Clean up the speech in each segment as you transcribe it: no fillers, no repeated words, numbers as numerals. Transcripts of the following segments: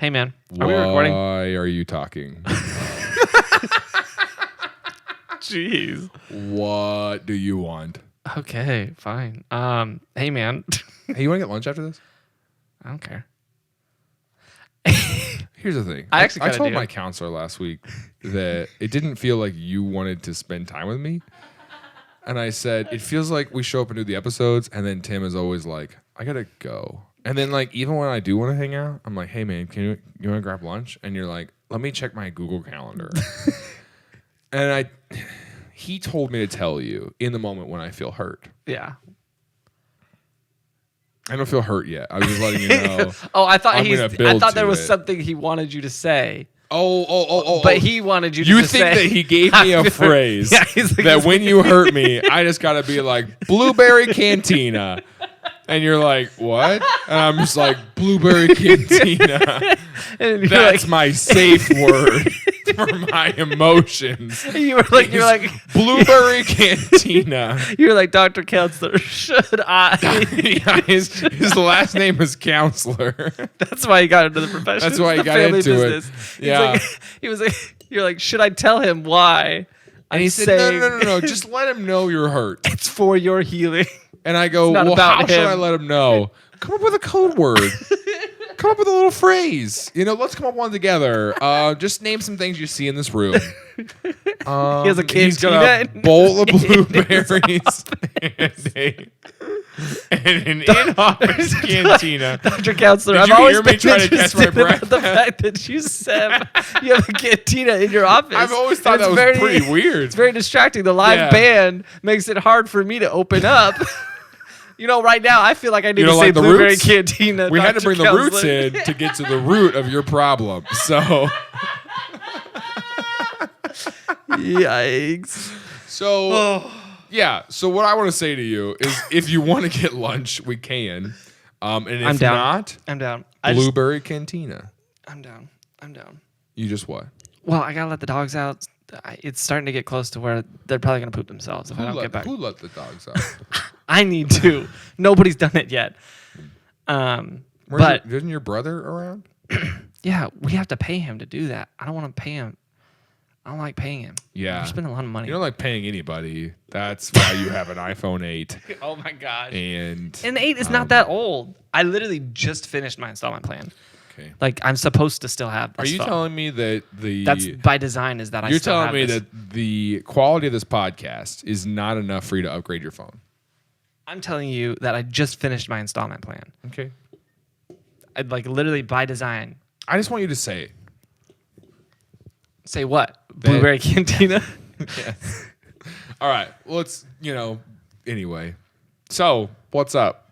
Hey, man. Are we recording? Why are you talking? Jeez. What do you want? Okay, fine. Hey, man. Hey, you want to get lunch after this? I don't care. Here's the thing. I actually I told do. my counselor last week that it didn't feel like you wanted to spend time with me. And I said, it feels like we show up and do the episodes, and then Tim is always like, I gotta go. And then like even when I do want to hang out, I'm like, hey man, you want to grab lunch? And you're like, let me check my Google Calendar. And he told me to tell you in the moment when I feel hurt. Yeah. I don't feel hurt yet. I was just letting you know. Oh, I thought I thought there was something he wanted you to say. Oh. But he wanted you to You just think say, that he gave me a phrase yeah, he's like, that when you hurt me, I just got to be like, Blueberry Cantina. And you're like, what? And I'm just like, Blueberry Cantina. And That's my safe word for my emotions. you're like Blueberry Cantina. You're like, Dr. Counselor, should I? Yeah, his last name is Counselor. That's why he got into the profession. That's why he The got family into it. business. Yeah. He was like, you're like, should I tell him why? And he said, no. Just let him know you're hurt. It's for your healing. And I go, not well, about how should him. I let him know? Come up with a code word. Come up with a little phrase. Let's come up one together. Just name some things you see in this room. He has a He's cantina got a in- bowl of in his blueberries and an in-office cantina. Dr. Counselor, Did I've you always hear me been try to catch my interested breath? about the fact that you said you have a cantina in your office. I've always thought And that it's was pretty weird. It's very distracting. The live Yeah. band makes it hard for me to open up. Right now I feel like I need to don't say like the Blueberry roots? Cantina. We had to Dr. bring the Counselor. roots in to get to the root of your problem. So, Yikes. Yeah. So what I want to say to you is, if you want to get lunch, we can. And if I'm down. not, I'm down. Blueberry Cantina. I'm down. You just what? Well, I gotta let the dogs out. It's starting to get close to where they're probably gonna poop themselves if I don't get back. Who let the dogs out? I need to. Nobody's done it yet. But Isn't your brother around? yeah, we have to pay him to do that. I don't want to pay him. I don't like paying him. Yeah. We're spending a lot of money. You don't like paying anybody. That's why you have an iPhone 8. Oh my gosh. And the 8 is not that old. I literally just finished my installment plan. okay. Like I'm supposed to still have this Are you phone. telling me that That's by design? Is that you're I still telling have me this. that the quality of this podcast is not enough for you to upgrade your phone? I'm telling you that I just finished my installment plan. Okay. I'd like literally by design. I just want you to say it. Say what? Blueberry Cantina? Yes. All right. Well, let's, anyway. So, what's up?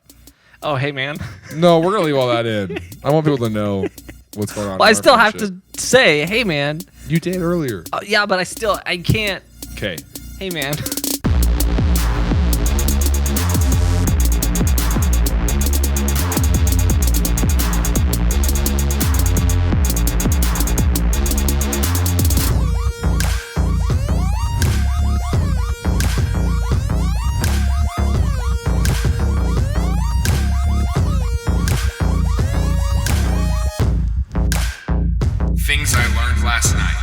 Oh, hey, man. No, we're going to leave all that in. I want people to know what's going on. Well, in I our still have friendship. to say, hey, man. You did earlier. Yeah, but I can't. Okay. Hey, man. Things I learned last night.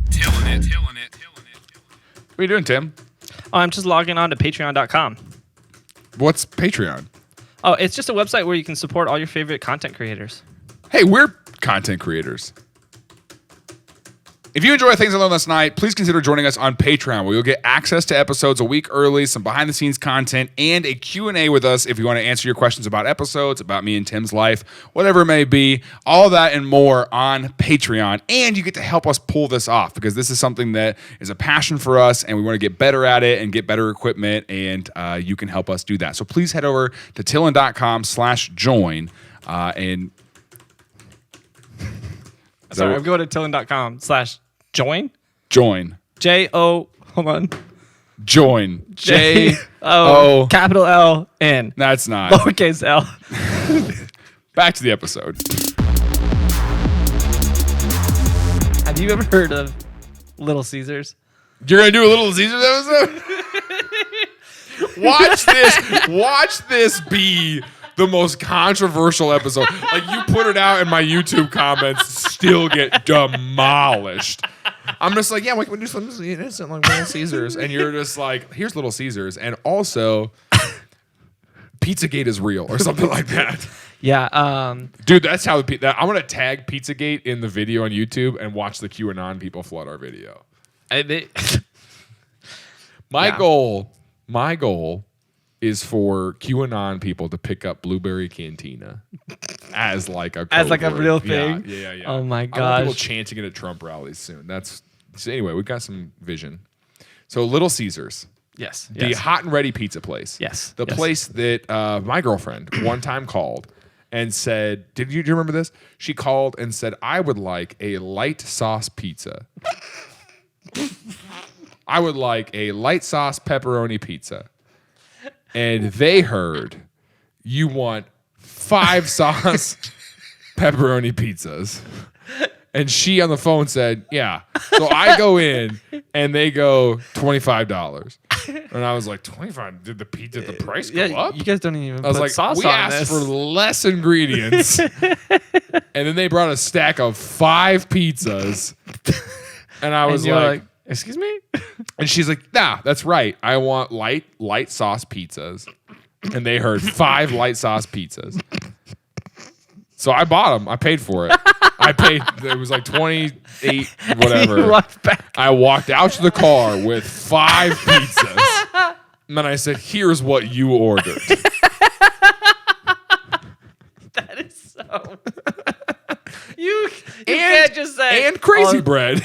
TILLN it. What are you doing, Tim? Oh, I'm just logging on to patreon.com. What's Patreon? Oh, it's just a website where you can support all your favorite content creators. Hey, we're content creators. If you enjoy Things I Learned Last Night, please consider joining us on Patreon, where you'll get access to episodes a week early, some behind-the-scenes content, and a Q&A with us if you want to answer your questions about episodes, about me and Tim's life, whatever it may be. All that and more on Patreon. And you get to help us pull this off, because this is something that is a passion for us, and we want to get better at it and get better equipment, and you can help us do that. So please head over to TILLN.com/join and... Sorry, I'm going to TILLN.com/join. Join. J-O, hold on. Join. J-O, capital L-N. That's not. Lowercase L. Back to the episode. Have you ever heard of Little Caesars? You're going to do a Little Caesars episode? Watch this. Watch this be the most controversial episode. Like, you put it out and my YouTube comments still get demolished. I'm just like, yeah, we can do something innocent like Little Caesars. And you're just like, here's Little Caesars. And also, Pizzagate is real or something like that. Yeah. Dude, that's how I'm going to tag Pizzagate in the video on YouTube and watch the QAnon people flood our video. My goal is for QAnon people to pick up Blueberry Cantina as like a real thing. Yeah. Oh my I want gosh. people chanting it at Trump rallies soon. So anyway, we've got some vision. So Little Caesars. Yes. The hot and ready pizza place. Yes. The place that my girlfriend one time called and said, do you remember this? She called and said, I would like a light sauce pizza. I would like a light sauce pepperoni pizza. And they heard, you want 5 sauce pepperoni pizzas. And she on the phone said, yeah. So I go in and they go $25. And I was like, 25? Did the price go up? You guys don't even I was put like, sauce we on asked this. for less ingredients. And then they brought a stack of 5 pizzas. And I was like, excuse me? and she's like, nah, that's right. I want light sauce pizzas. And they heard 5 light sauce pizzas. So I bought them. I paid for it. It was like 28, whatever. You walked back. I walked out to the car with 5 pizzas. And then I said, here's what you ordered. That is so. You can't just say. And crazy bread.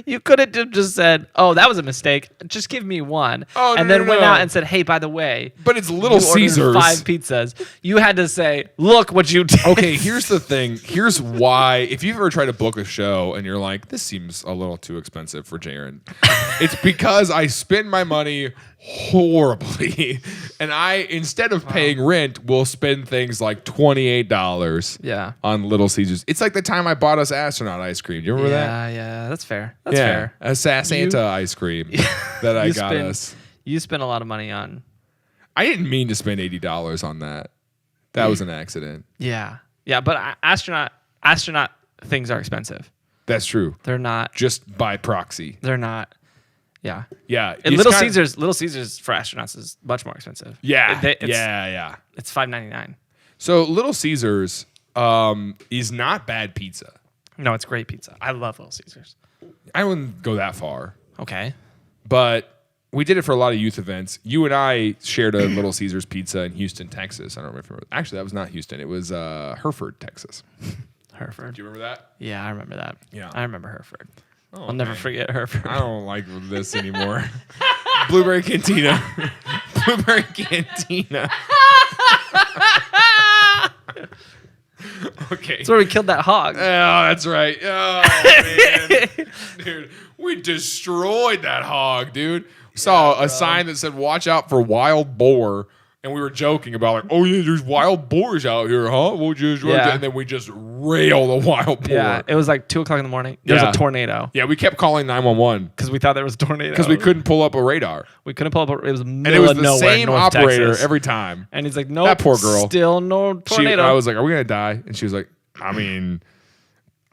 You could have just said, "Oh, that was a mistake. Just give me one," and then went out and said, "Hey, by the way, but it's Little you ordered Caesars. 5 pizzas." You had to say, "Look what you did." Okay, here's the thing. Here's why. If you've ever tried to book a show and you're like, "This seems a little too expensive for Jaron," it's because I spend my money horribly, and I instead of paying rent, will spend things like $28. Yeah. On Little Caesars. It's like the time I bought us astronaut ice cream. Do you remember that? Yeah, that's fair. That's fair. A Santa ice cream that I got us. You spent a lot of money on. I didn't mean to spend $80 on that. That was an accident. Yeah, but astronaut things are expensive. That's true. They're not. Just by proxy. They're not. Yeah. Yeah. And Little Caesars for astronauts is much more expensive. Yeah. It's $5.99. So Little Caesars is not bad pizza. No, it's great pizza. I love Little Caesars. I wouldn't go that far. Okay. But we did it for a lot of youth events. You and I shared a Little Caesars pizza in Houston, Texas. I don't remember. Actually, that was not Houston. It was Hereford, Texas. Hereford. Do you remember that? Yeah, I remember that. Yeah. I remember Hereford. Oh, I'll never forget Hereford. I don't like this anymore. Blueberry Cantina. Blueberry Cantina. Okay. That's where we killed that hog. Oh, that's right. Oh, man. Dude, we destroyed that hog, dude. We saw a sign that said, watch out for wild boar. And we were joking about like, oh, yeah, there's wild boars out here, huh? And then we just railed a wild boar. Yeah, it was like 2 o'clock in the morning. There was a tornado. Yeah, we kept calling 911. Because we thought there was a tornado. Because we couldn't pull up a radar. We couldn't pull up. It was And it was the nowhere, same North operator Texas. every time. And he's like, no, That poor girl. Still no tornado. I was like, are we going to die? And she was like, I mean,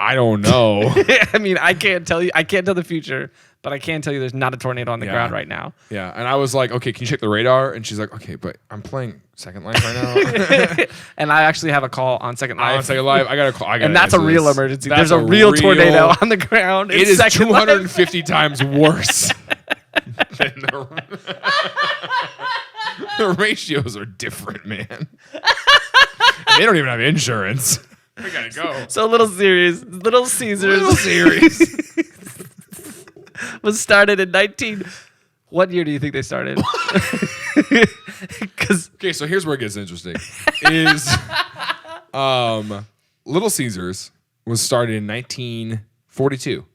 I don't know. I mean, I can't tell you. I can't tell the future, but I can tell you there's not a tornado on the ground right now. Yeah. And I was like, okay, can you check the radar? And she's like, okay, but I'm playing Second Life right now. And I actually have a call on Second Life. On Second Life, I got to call. And that's a real emergency. There's a real tornado on the ground. It is Second 250 Life. times worse than the ratios are different, man. And they don't even have insurance. We gotta go. So Little Caesars was started in What year do you think they started? Okay, so here's where it gets interesting. Little Caesars was started in 1942.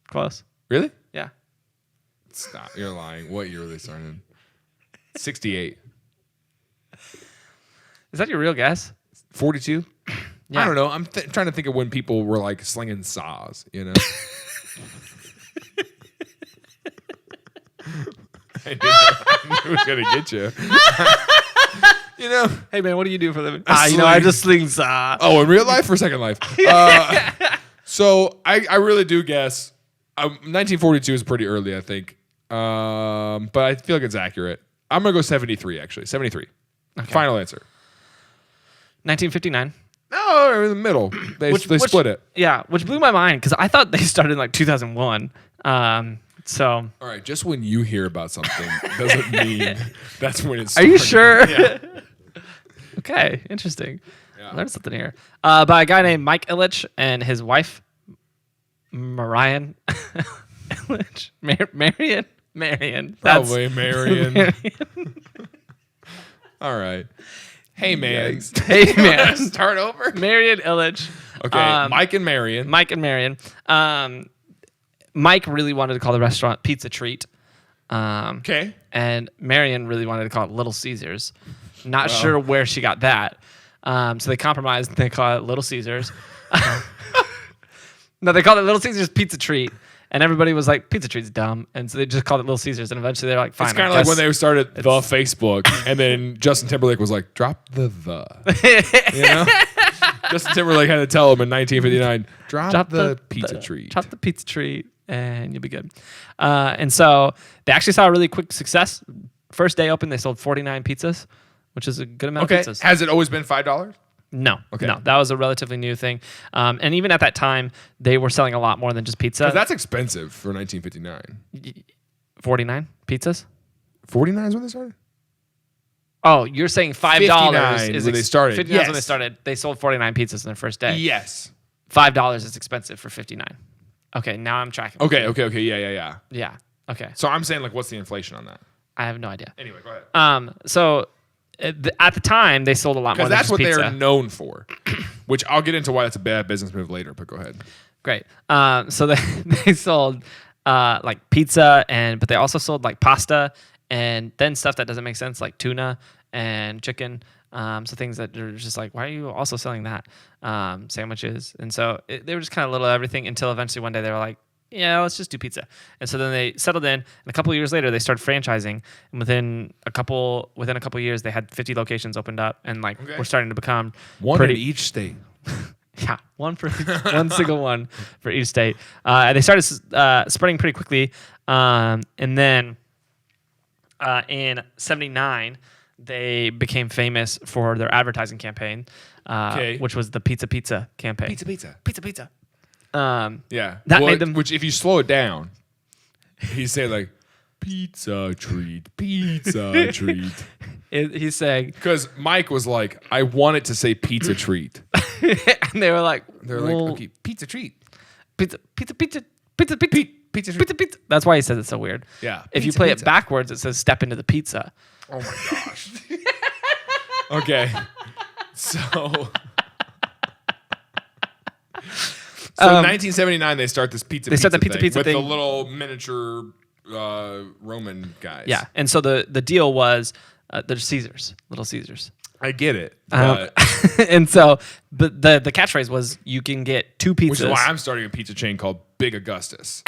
Close. Really? Yeah. Stop. You're lying. What year were they started? 68. Is that your real guess? 42? Yeah. I don't know. I'm trying to think of when people were like slinging saws, you know? I knew it was going to get you. Hey man, what do you do for a living? I just sling saw. Oh, in real life or Second Life? So I really do guess 1942 is pretty early, I think. But I feel like it's accurate. I'm going to go 73, actually. 73. Okay. Final answer. 1959. No, in the middle. They split it. Yeah, which blew my mind because I thought they started in like 2001. So. All right, just when you hear about something doesn't mean that's when it started. Are you sure? Yeah. Okay, interesting. Yeah. Learned something here. By a guy named Mike Ilitch and his wife, Marion Ilitch. Marion. Probably Marion. All right. Hey, man. Hey, man. Start over. Marion Ilitch. Okay, Mike and Marion. Mike really wanted to call the restaurant Pizza Treat. Okay. And Marion really wanted to call it Little Caesars. Not sure where she got that. So they compromised and they call it Little Caesars. No, they called it Little Caesars Pizza Treat. And everybody was like, Pizza Treat's dumb. And so they just called it Little Caesars. And eventually they're like, fine. It's kind of like when they started the Facebook. And then Justin Timberlake was like, drop the. You know? Justin Timberlake had to tell him in 1959, drop the pizza treat. Drop the pizza treat and you'll be good. And so they actually saw a really quick success. First day open, they sold 49 pizzas, which is a good amount of pizzas. Has it always been $5? No. Okay. No, that was a relatively new thing. And even at that time, they were selling a lot more than just pizza. Because that's expensive for 1959. 49 pizzas? 49 is when they started? Oh, you're saying $5 is when they started. 59 is when they started. They sold 49 pizzas in their first day. Yes. $5 is expensive for 59. Okay, now I'm tracking. Okay. Yeah. Yeah. Okay. So I'm saying, like, what's the inflation on that? I have no idea. Anyway, go ahead. So at the time, they sold a lot more than that's just what pizza. they're known for, which I'll get into why that's a bad business move later, but go ahead. Great. So they sold like pizza, but they also sold like pasta and then stuff that doesn't make sense, like tuna and chicken. So things that are just like, why are you also selling that? Sandwiches. And so they were just kind of little everything until eventually one day they were like, yeah, let's just do pizza. And so then they settled in, and a couple of years later, they started franchising. And within a couple of years, they had 50 locations opened up, and we're starting to become one in each state. Yeah, one single one for each state. And they started spreading pretty quickly. And then in '79, they became famous for their advertising campaign, which was the Pizza campaign. Pizza. Yeah. That made them. Which, if you slow it down, he's saying like, pizza treat. He's saying, because Mike was like, I want it to say pizza treat, and they were like, okay, pizza treat, pizza treat. That's why he says it's so weird. Yeah. If you play it backwards, it says step into the pizza. Oh my gosh. Okay. So. So in 1979, they start this pizza. They start the pizza thing with the little miniature Roman guys. Yeah, and so the deal was they're Caesars, Little Caesars. I get it, and so but the catchphrase was you can get two pizzas. Which is why I'm starting a pizza chain called Big Augustus.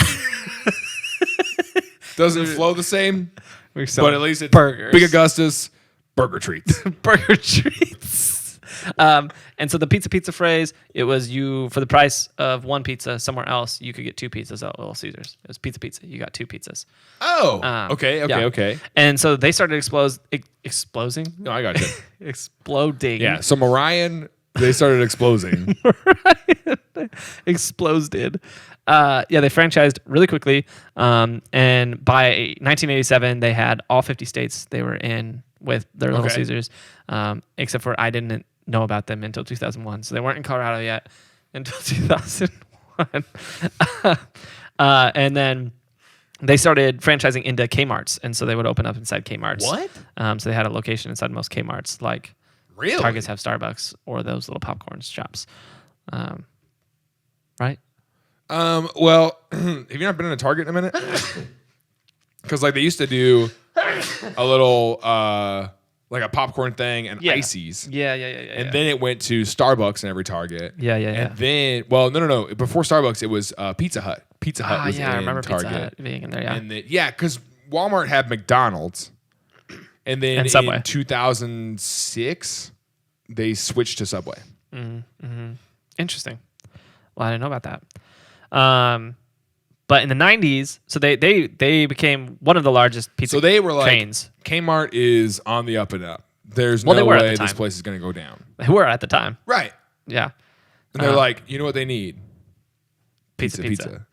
Doesn't flow the same, but at least it's burgers. Big Augustus Burger Treats. Burger Treats. And so the pizza phrase, it was you, for the price of one pizza somewhere else, you could get two pizzas at Little Caesars. It was pizza. You got two pizzas. Oh, okay. And so they started exploding. No, I got you. Exploding. Yeah, so Marion, they started exploding. Exploded. They franchised really quickly. And by 1987, they had all 50 states they were in with their Little Caesars, except for I didn't know about them until 2001. So they weren't in Colorado yet until 2001. And then they started franchising into Kmart's, and so they would open up inside Kmart's. What? So they had a location inside most Kmart's, like really? Targets have Starbucks or those little popcorn shops. Right? Well, have you not been in a Target in a minute? Because they used to do a little like a popcorn thing and ices. Yeah. And then it went to Starbucks in every Target. Yeah. And then, no. Before Starbucks, it was Pizza Hut. Pizza Hut was in I remember Target. Pizza Hut being in there. Yeah. And because Walmart had McDonald's, and then And Subway. in 2006 they switched to Subway. Interesting. Well, I didn't know about that. But in the 90s, so they became one of the largest pizza So they were like, chains. Kmart is on the up and up. There's Well, they no were at way the time. this place is going to go down. They were at the time. Right. Yeah. And they're like, you know what they need? Pizza.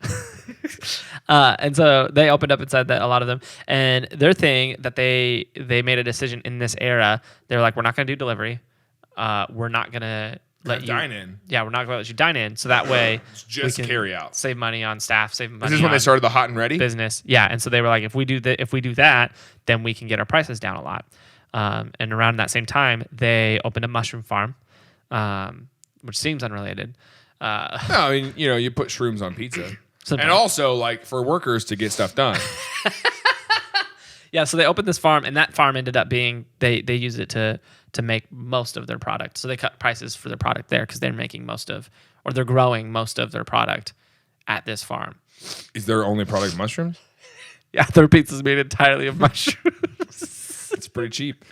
And so they opened up and said that a lot of them, and their thing that they made a decision in this era, they're like, we're not going to do delivery. We're not going to let you dine in. Yeah, we're not going to let you dine in. So that way It's just we can carry out. save money on staff, save money Is this when on they started the hot and ready? business. Yeah. And so they were like, if we do that, then we can get our prices down a lot. And around that same time, they opened a mushroom farm, which seems unrelated. No, I mean, you put shrooms on pizza. Sometimes. And also, like, for workers to get stuff done. Yeah, so they opened this farm, and that farm ended up being they used it to make most of their product. So they cut prices for their product there because they're making they're growing most of their product at this farm. Is their only product mushrooms? Yeah, their pizza's made entirely of mushrooms. It's pretty cheap.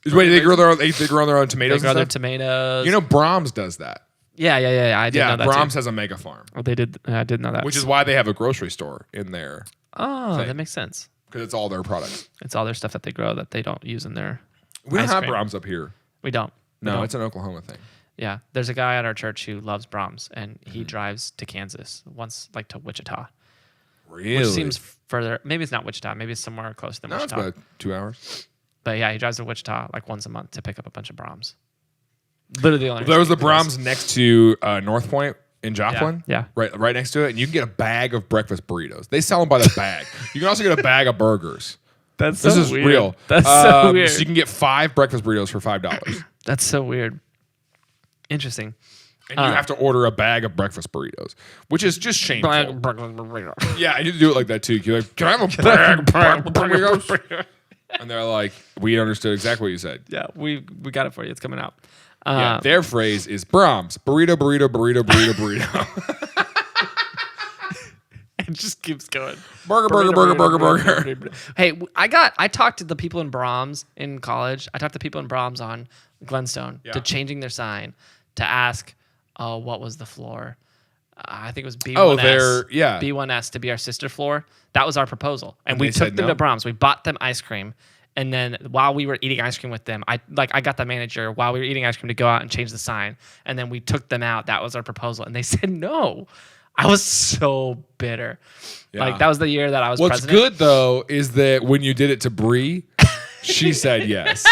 Wait, they grow their own. They grow their own tomatoes. They grow and their stuff? tomatoes. Brahms does that. Yeah. I did know that Brahms too. has a mega farm, Oh, they did. I did know that. which is why they have a grocery store in there oh, thing. that makes sense. because it's all their products. It's all their stuff that they grow that they don't use in their. We don't ice have cream. Brahms up here. We don't. We No, don't. it's an Oklahoma thing. Yeah, there's a guy at our church who loves Brahms, and he drives to Kansas once, like to Wichita. Really? Which seems further. Maybe it's not Wichita. Maybe it's somewhere close to No, it's Wichita. about 2 hours. But yeah, he drives to Wichita like once a month to pick up a bunch of Brahms. Literally the only. There was the reason he does. Brahms next to North Point in Joplin. Yeah. Right next to it. And you can get a bag of breakfast burritos. They sell them by the bag. You can also get a bag of burgers. That's This so is weird. real. That's so weird. So you can get 5 breakfast burritos for $5. That's so weird. Interesting. And you have to order a bag of breakfast burritos, which is just shameful. Yeah, you do it like that too. You're like, can I have a bag of breakfast burritos? And they're like, we understood exactly what you said. Yeah, we got it for you. It's coming out. Yeah, their phrase is Brahms, burrito, burrito, burrito, burrito, burrito. It just keeps going. Burger, burger, burger, burger, burger. Hey, I talked to the people in Brahms in college. I talked to people in Brahms on Glenstone to changing their sign to ask, what was the floor? I think it was B1S. Oh, B1S to be our sister floor. That was our proposal. And we they took said them no? to Brahms. We bought them ice cream. And then while we were eating ice cream with them, I got the manager while we were eating ice cream to go out and change the sign. And then we took them out. That was our proposal. And they said no. I was so bitter. Yeah. Like that was the year that I was What's president. good though is that when you did it to Bree, she said yes.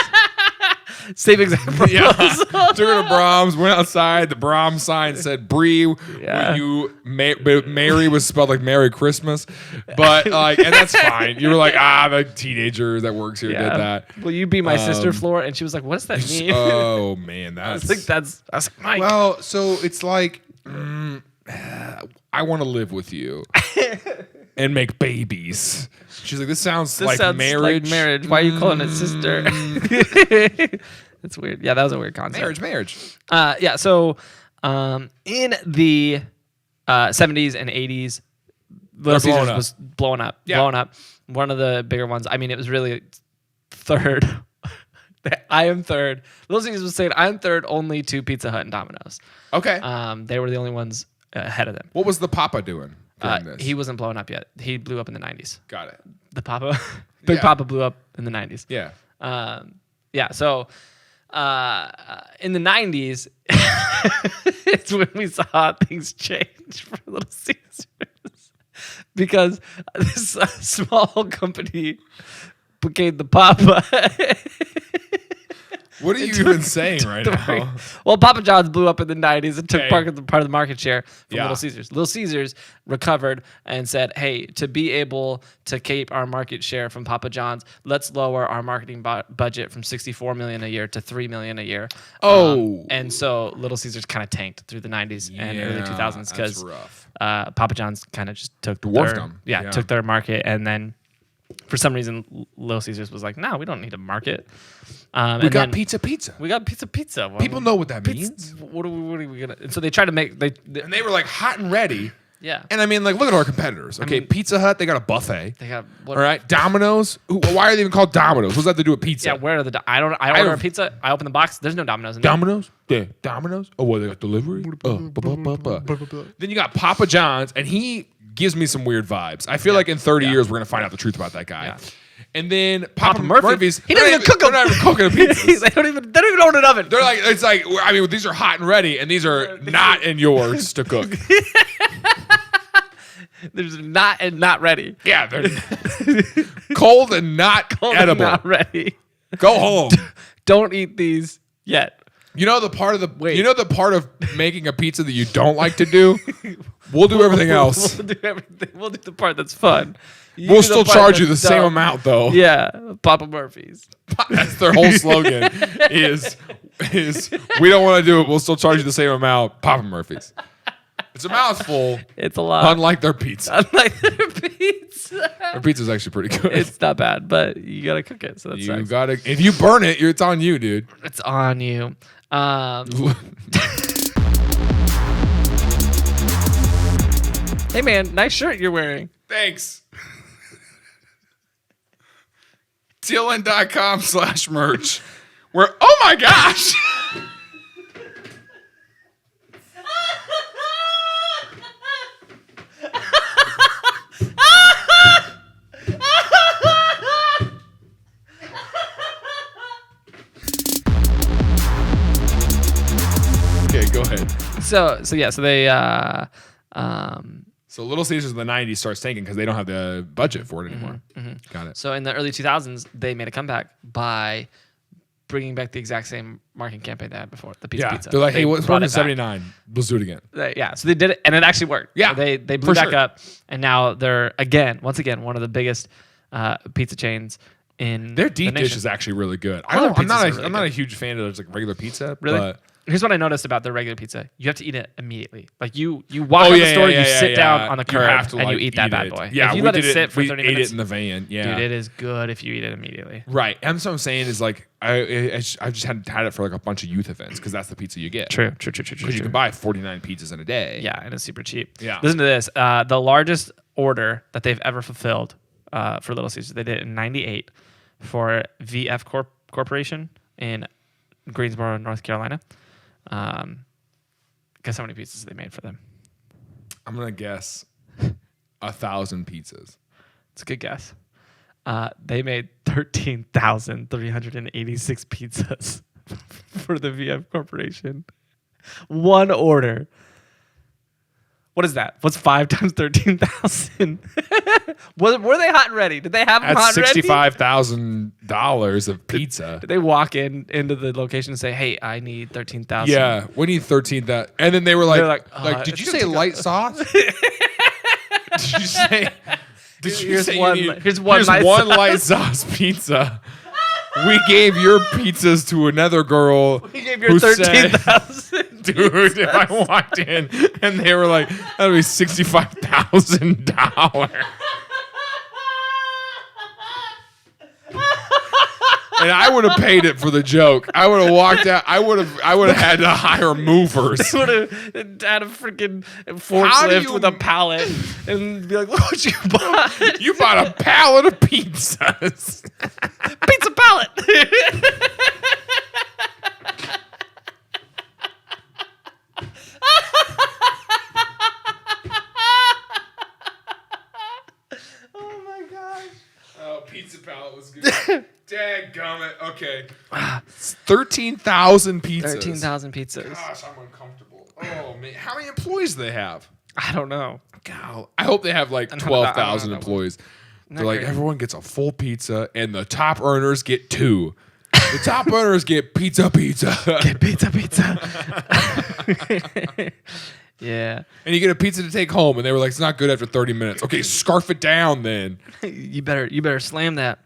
Same exact proposal. Took her to Brahms, went outside. The Brahms sign said Bree. Yeah. But Mary was spelled like Merry Christmas, but and that's fine. You were like, the teenager that works here did that. Will you be my sister, Floor? And she was like, "What does that mean?" Oh man, I that's. was like, Mike. Well, so it's like, I want to live with you and make babies. She's like, this sounds like marriage. Like marriage. Why are you calling it sister? That's weird. Yeah, that was a weird concept. Marriage. Yeah. So, in the 70s and 80s, Little Caesars was blowing up. Yeah. Blowing up. One of the bigger ones. I mean, it was really third. I am third. Little Caesars was saying, I'm third only to Pizza Hut and Domino's. Okay. They were the only ones ahead of them. What was the Papa doing during this? He wasn't blowing up yet. He blew up in the 90s. Got it. The Papa, Big Yeah. Papa blew up in the 90s. Yeah. Yeah. So in the 90s, it's when we saw things change for Little Caesars because this small company became the Papa. What are you even saying right now? Well, Papa John's blew up in the 90s and took Okay. part of the market share from Yeah. Little Caesars. Little Caesars recovered and said, hey, to be able to keep our market share from Papa John's, let's lower our marketing budget from $64 million a year to $3 million a year. Oh. And so Little Caesars kind of tanked through the 90s and early 2000s that's because rough. Papa John's kind of just took Dwarfed their, them. yeah, Yeah. took their market, and then for some reason Little Caesars was like, no, we don't need a market. We got pizza. We got pizza. Well, People know what that means. What are we gonna? And so they tried to make And they were like hot and ready. Yeah. And I mean, like, look at our competitors. Okay, Pizza Hut, they got a buffet. They got all right. Domino's. Why are they even called Domino's? What does that have to do with pizza? Yeah, where are the? I order a pizza. I open the box. There's no Domino's in there. Domino's? Yeah, Domino's. Oh, what, they got delivery? Then you got Papa John's, and he gives me some weird vibes. I feel like in 30 years we're gonna find out the truth about that guy. Yeah. And then Papa Murphy's. He doesn't even cook them. They're not even cooking the pizzas. they don't even own an oven. They're like, it's like, I mean, these are hot and ready, and these are not in yours to cook. There's not ready. Yeah, they're cold and not edible. Not ready. Go home. Don't eat these yet. You know the part of making a pizza that you don't like to do? We'll do everything else. We'll do everything. We'll do the part that's fun. We'll still charge you the same amount, though. Yeah, Papa Murphy's. That's their whole slogan. is we don't want to do it. We'll still charge you the same amount. Papa Murphy's. It's a mouthful. It's a lot. Unlike their pizza. Their pizza's actually pretty good. It's not bad, but you gotta cook it. So that's you gotta. If you burn it, it's on you, dude. It's on you. Hey man, nice shirt you're wearing. Thanks. TILLN.com/merch. Where, oh my gosh. Okay, go ahead. So they So Little Caesars in the 90s starts tanking because they don't have the budget for it anymore. Got it. So in the early 2000s, they made a comeback by bringing back the exact same marketing campaign they had before, the pizza. They're like, hey, what's wrong brought with it back. 79? Let's do it again. So they did it, and it actually worked. Yeah, they blew for back sure. up, and now they're once again, one of the biggest pizza chains in Their deep the dish nation. is actually really good. All their I'm not pizzas are really a good. huge fan of just like regular pizza. Really? But Here's what I noticed about their regular pizza. You have to eat it immediately. Like you walk out the store, you sit down on the curb, and you eat that bad boy. Yeah, if you we let it did sit for we 30 ate minutes, it in the van. Yeah, dude, it is good if you eat it immediately. right. And that's what I'm saying is like I've just had it for like a bunch of youth events because that's the pizza you get. True. Because you can buy 49 pizzas in a day. Yeah, and it's super cheap. Yeah. Listen to this. The largest order that they've ever fulfilled for Little Caesars, they did it in '98 for VF Corporation in Greensboro, North Carolina. Guess how many pizzas they made for them? I'm gonna guess 1,000 pizzas. It's a good guess. They made 13,386 pizzas for the VF Corporation. One order. What is that? What's 5 times 13,000? Were they hot and ready? Did they have them hot That's and ready? $65,000 of pizza. Did they walk into the location and say, "Hey, I need 13,000"? Yeah, we need 13,000. And then they were like, did it's you say 13,000. light sauce? Did you say? Here's say one- you need- here's one light one sauce. light sauce pizza. We gave your pizzas to another girl. We gave your who said, 13,000. dude, if I walked in and they were like, that would be $65,000. And I would have paid it for the joke. I would have walked out. I would have had to hire movers. Would have had a freaking forklift with a pallet and be like, "Look what you bought! You bought a pallet of pizzas. Pizza pallet." Oh my gosh! Oh, pizza pallet was good. Dadgummit. Okay. 13,000 pizzas. 13,000 pizzas. Gosh, I'm uncomfortable. Oh, man. How many employees do they have? I don't know. God, I hope they have like I don't 12,000 know. employees. Not They're like, great. everyone gets a full pizza, and the top earners get 2. The top earners get pizza. Pizza. Yeah. And you get a pizza to take home, and they were like, it's not good after 30 minutes. Okay, scarf it down then. You better slam that.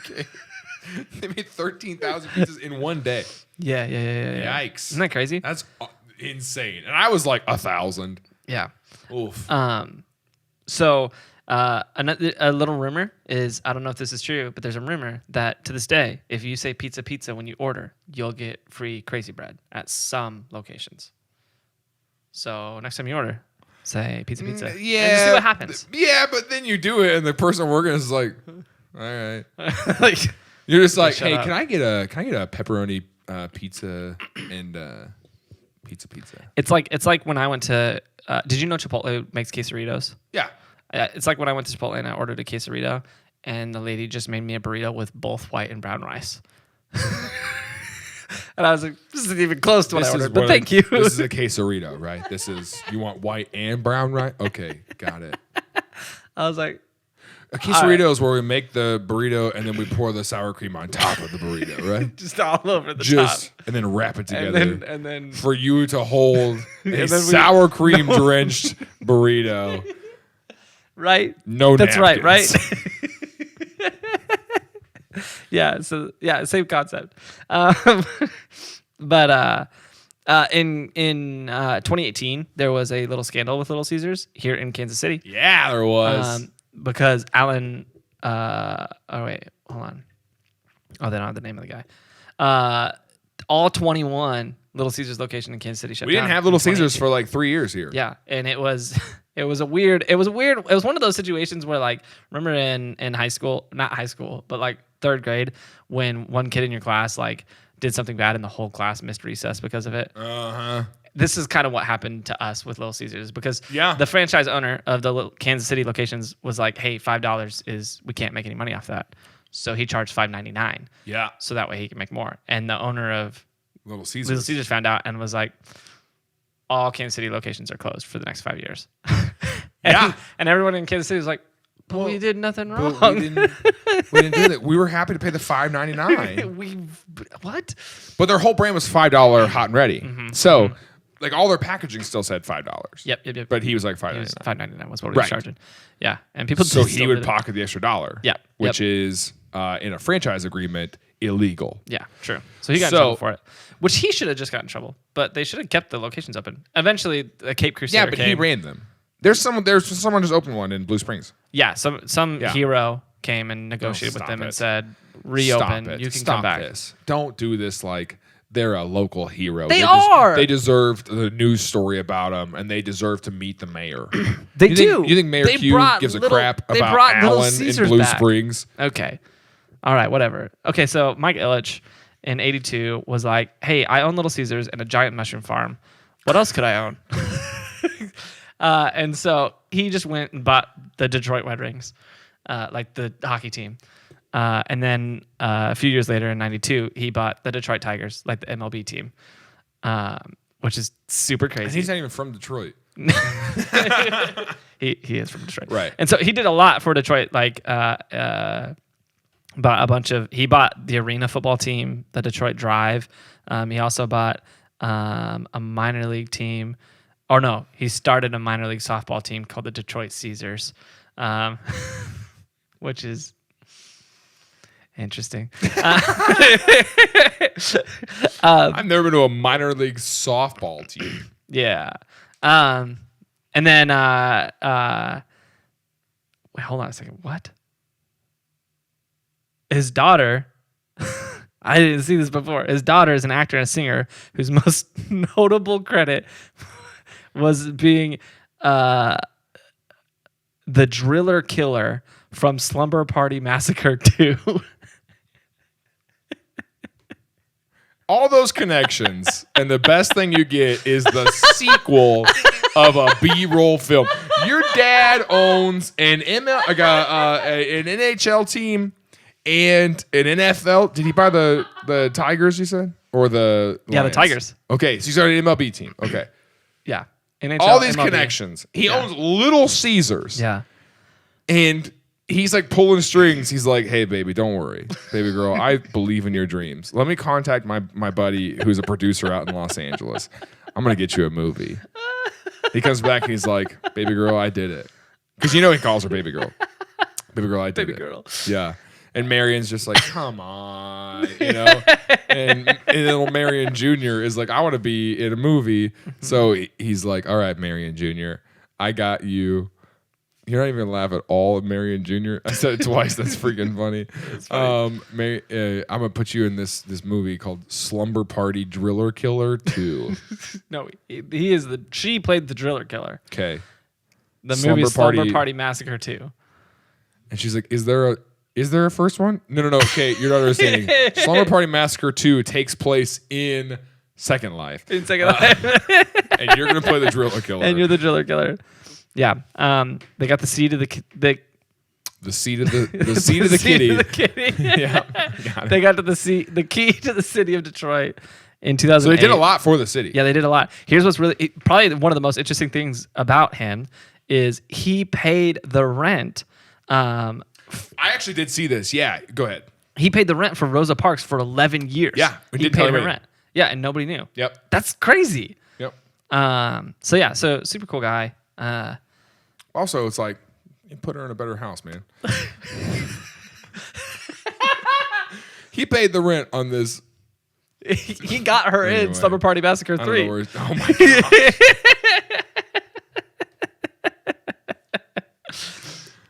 Okay. They made 13,000 pizzas in one day. Yeah. Yikes. Isn't that crazy? That's insane. And I was like 1,000. Yeah. Oof. So a little rumor is, I don't know if this is true, but there's a rumor that to this day, if you say pizza when you order, you'll get free crazy bread at some locations. So next time you order, say pizza. Yeah. And just see what happens. Yeah, but then you do it, and the person working is like, all right. Like, You're just like, hey, up. can I get a pepperoni pizza and pizza? it's like when I went to. Did you know Chipotle makes quesadillas? Yeah. It's like when I went to Chipotle and I ordered a quesadilla, and the lady just made me a burrito with both white and brown rice. And I was like, this isn't even close to what I ordered, but thank you. This is a quesarito, right? You want white and brown rice? Okay, got it. I was like, a quesarito is where we make the burrito and then we pour the sour cream on top of the burrito, right? just all over the top. And then wrap it together. And then for you to hold a sour cream drenched burrito. Right? No That's napkins. right? Yeah, so same concept. But in 2018, there was a little scandal with Little Caesars here in Kansas City. Yeah, there was. Because Alan, oh wait, hold on. Oh, they don't have the name of the guy. All 21 Little Caesars location in Kansas City shut down. We didn't have Little Caesars for like 3 years here. Yeah, and it was one of those situations where, like, remember in high school, not high school, but like third grade, when one kid in your class like did something bad and the whole class missed recess because of it. This is kind of what happened to us with Little Caesars, because the franchise owner of the Kansas City locations was like, hey, $5 we can't make any money off that. So he charged $5.99. Yeah. So that way he can make more. And the owner of Little Caesars found out and was like, all Kansas City locations are closed for the next 5 years. And everyone in Kansas City was like, but we did nothing wrong. We didn't do that. We were happy to pay the $5.99. What? But their whole brand was $5 hot and ready. So like all their packaging still said $5. Yep. But he was like $5.99. $5.99 was what he was charging. Yeah. And people so he would pocket the extra dollar. Yeah. Which is in a franchise agreement illegal. Yeah, true. So he got in trouble for it, which he should have just got in trouble. But they should have kept the locations open. Eventually, the Cape Crusader came. He ran them. There's someone just opened one in Blue Springs. Yeah, some hero came and negotiated with them and said, reopen, you can come back. Don't do this like they're a local hero. They are. They deserved the news story about them, and they deserve to meet the mayor. You think Mayor Q gives a crap about Allen in Blue Springs? Okay. All right, whatever. Okay, so Mike Ilitch in 82 was like, hey, I own Little Caesars and a giant mushroom farm. What else could I own? And so he just went and bought the Detroit Red Wings, like the hockey team. And then a few years later in 92, he bought the Detroit Tigers, like the MLB team, which is super crazy. And he's not even from Detroit. He is from Detroit. Right. And so he did a lot for Detroit, like he bought the arena football team, the Detroit Drive. He also bought a minor league team. Or no, he started a minor league softball team called the Detroit Caesars, which is interesting. I've never been to a minor league softball team. Yeah. And then, wait, hold on a second. What? His daughter, I didn't see this before. His daughter is an actor and a singer whose most notable credit was being the driller killer from Slumber Party Massacre 2. All those connections, and the best thing you get is the sequel of a B-roll film. Your dad owns an NHL team and an NFL. Did he buy the Tigers, you said? Or the Lions? Yeah, the Tigers. Okay, so he's on an MLB team. Okay. Yeah. NHL, all these MLB. connections. He owns Little Caesars. Yeah. And he's like pulling strings. He's like, hey, baby, don't worry. Baby girl, I believe in your dreams. Let me contact my buddy who's a producer out in Los Angeles. I'm going to get you a movie. He comes back and he's like, baby girl, I did it. Because he calls her baby girl. Baby girl, I did it. Baby girl. Yeah. And Marion's just like, come on, And little Marion Jr. is like, I want to be in a movie. So he's like, all right, Marion Jr., I got you, You're not even gonna laugh at all, Marion Jr. I said it twice. That's freaking funny. I'm gonna put you in this movie called Slumber Party Driller Killer 2. No, he is she played the driller killer. Okay. The movie Slumber Party Massacre 2. And she's like, Is there a first one? No. Okay, you're not understanding. Slumber Party Massacre 2 takes place in Second Life. In Second Life. And you're gonna play the driller killer. And you're the driller killer. Yeah. They got the seed of the seat of the kitty. Yeah. They got to the key to the city of Detroit in 2008. So they did a lot for the city. Yeah, they did a lot. Here's what's probably one of the most interesting things about him is he paid the rent. I actually did see this. Yeah, go ahead. He paid the rent for Rosa Parks for 11 years. Yeah, he paid the rent. Yeah, and nobody knew. Yep. That's crazy. Yep. So super cool guy. Also, it's like, you put her in a better house, man. He paid the rent on this. He got her in Slumber Party Massacre 3. Oh my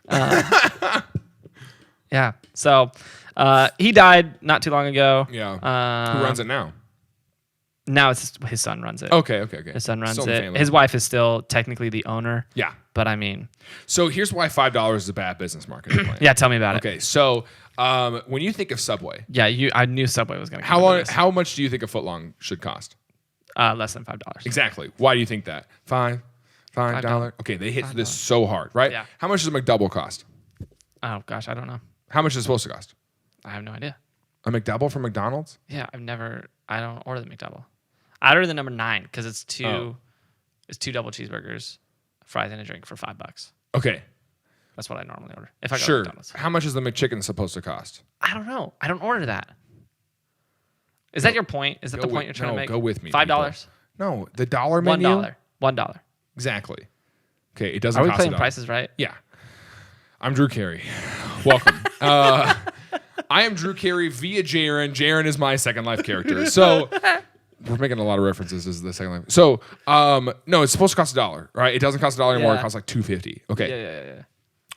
god. Yeah. So he died not too long ago. Yeah. Who runs it now? Now it's his son runs it. Okay. His son runs Still it. His wife is still technically the owner. Yeah. But I mean. So here's why $5 is a bad business marketing plan. Yeah, tell me about it. Okay, so when you think of Subway. Yeah, I knew Subway was going to How much do you think a footlong should cost? Less than $5. Exactly. Why do you think that? $5. Okay, they hit this so hard, right? Yeah. How much does a McDouble cost? Oh, gosh, I don't know. How much is it supposed to cost? I have no idea. A McDouble from McDonald's? Yeah, I don't order the McDouble. I order the number 9 because it's two double cheeseburgers, fries, and a drink for $5. Okay. That's what I normally order. If I go sure. to McDonald's. How much is the McChicken supposed to cost? I don't know. I don't order that. Is that your point? Is that the point you're trying to make? Go with me. $5? No, the dollar menu. $1. Exactly. Okay, it doesn't cost. Are we cost playing Prices Right? Yeah. I'm Drew Carey. Welcome. I am Drew Carey via Jaron. Jaron is my Second Life character. So we're making a lot of references as the Second Life. So no, it's supposed to cost $1, right? It doesn't cost $1 anymore. It costs like $2.50. Okay.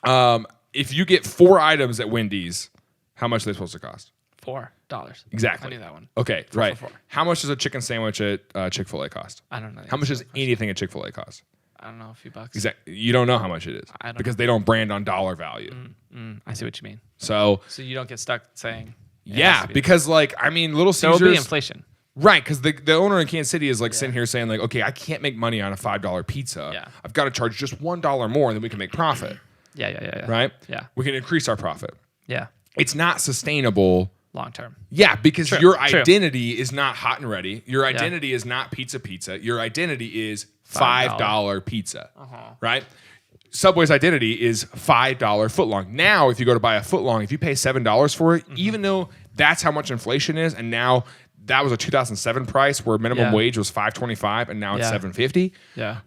Yeah. If you get 4 items at Wendy's, how much are they supposed to cost? $4. Exactly. I knew that one. Okay, right. $4. How much does a chicken sandwich at Chick-fil-A cost? I don't know. How much does anything at Chick-fil-A cost? I don't know, a few bucks. Exactly. You don't know how much it is because they don't brand on dollar value. I see what you mean. So you don't get stuck saying. Yeah, because Little Caesars. There will be inflation. Right, because the owner in Kansas City is sitting here saying okay, I can't make money on a $5 pizza. Yeah. I've got to charge just $1 more, and then we can make profit. Yeah. Right? Yeah. We can increase our profit. Yeah. It's not sustainable. Long term. Yeah, because your identity is not hot and ready. Your identity is not pizza. Your identity is $5 pizza. Right? Subway's identity is $5 footlong. Now, if you go to buy a footlong, if you pay $7 for it, even though that's how much inflation is, and now that was a 2007 price where minimum wage was $5.25 and now it's $7.50. Yeah.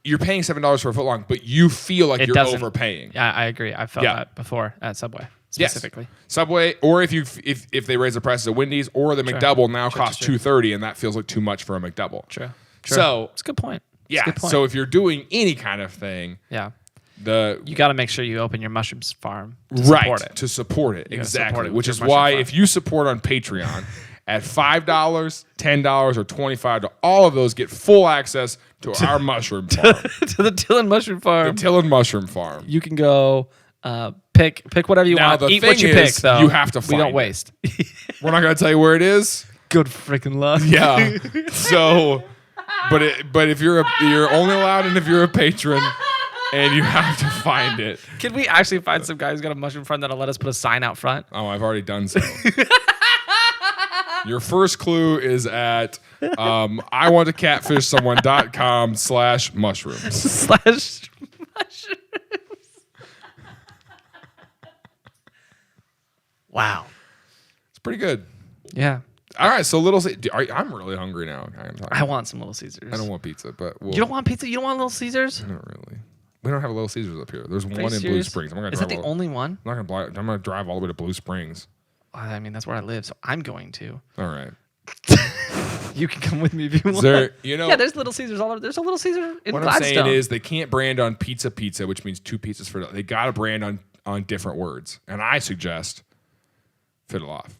You're paying $7 for a footlong, but you feel like you're overpaying. Yeah, I agree. I felt that before at Subway. Specifically. Yes. Subway, or if they raise the prices at Wendy's, or the McDouble now costs $2.30, and that feels like too much for a McDouble. True. So it's a good point. Yeah. So if you're doing any kind of thing, you got to make sure you open your mushrooms farm to support it. Exactly. Which is why farm. If you support on Patreon at $5, $10, or $25, all of those get full access to our mushroom farm. To the TILLN mushroom farm. The TILLN mushroom farm. You can go pick whatever you want. Eat what you pick, though. You have to find We don't waste. We're not going to tell you where it is. Good freaking luck. Yeah. So, but if you're only allowed in if you're a patron, and you have to find it. Can we actually find some guy who's got a mushroom farm that'll let us put a sign out front? Oh, I've already done so. Your first clue is at iwantacatfishsomeone.com/mushrooms. Wow. It's pretty good. Yeah. All right, so I'm really hungry now. I want some Little Caesars. I don't want pizza, but you don't want pizza? You don't want Little Caesars? Not really. We don't have a Little Caesars up here. There's one in Blue Springs. Is that the only one? I'm gonna drive all the way to Blue Springs. I mean, that's where I live, so I'm going to. All right. You can come with me if you want. There, you know, yeah, there's Little Caesars all over. There's a Little Caesar in what Gladstone. I'm saying is they can't brand on pizza, which means 2 pizzas for. They got to brand on different words, and I suggest fiddle off.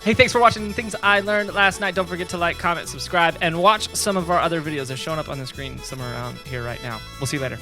Hey, thanks for watching Things I Learned Last Night. Don't forget to like, comment, subscribe, and watch some of our other videos. They're showing up on the screen somewhere around here right now. We'll see you later.